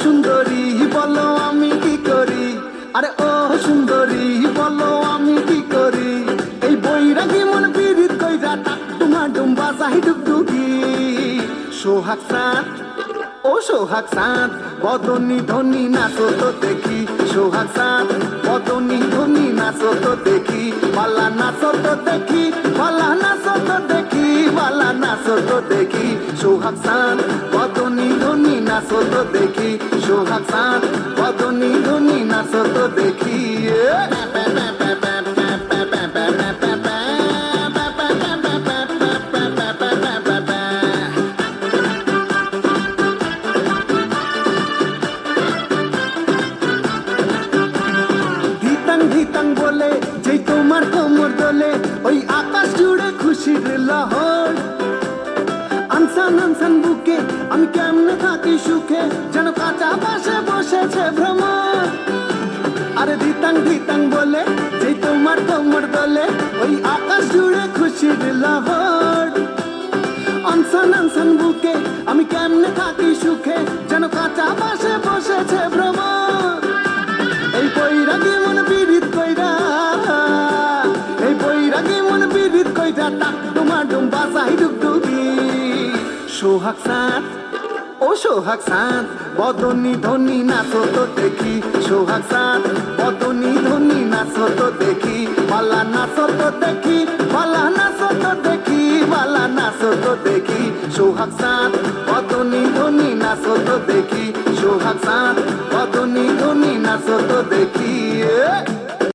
সুন্দরী বলো আমি কি করি, আরে ও সুন্দরী বলো আমি কি করি, এই বৈরাগী মন পীড়িত কইরা টাক টুমা ডুম্বা যাই ডুগডুগি। সোহাগ চাঁদ ও সোহাগ চাঁদ বদনী ধনী নাচো তো দেখি, সোহাগ চাঁদ বদনী ধনী নাচো তো দেখি, বালা নাচো তো দেখি, বালা নাচো তো দেখি, বালা নাচো তো দেখি, সোহাগ চাঁদ বদনী ধনী নাচো তো দেখি, সোহাগ চাঁদ বদনী ধনী নাচো তো দেখি। ধিতাং বলে যেই তোমার কোমর দোলে, ওই আকাশ জুড়ে খুশির লহর। আনসান আনসান বুকে আমি কেমনে থাকি সুখে, যেন কাঁচা পাশে বসেছে ভ্রমর। আরে ধিতাং বলে যেই তোমার কোমর দোলে, ওই আকাশ জুড়ে খুশির লহর। আনসান আনসান বুকে আমি কেমনে থাকি সুখে, যেন কাঁচা পাশে বসেছে ভ্রমর। এই বৈরাগী মন পীড়িত কইরা, এই বৈরাগী মন পীড়িত কইরা টাক ডুমা ডুম্বা যাই ডুগডুগি। সোহাগ চাঁদ ও সোহাগ চাঁদ বদনী ধনী নাচো তো দেখি, সোহাগ চাঁদ বদনী ধনী নাচো তো দেখি, বালা নাচো তো দেখি, বালা নাচো তো দেখি, বালা নাচো তো দেখি, সোহাগ চাঁদ বদনী ধনী নাচো তো দেখি, সোহাগ চাঁদ বদনী ধনী নাচো তো দেখি।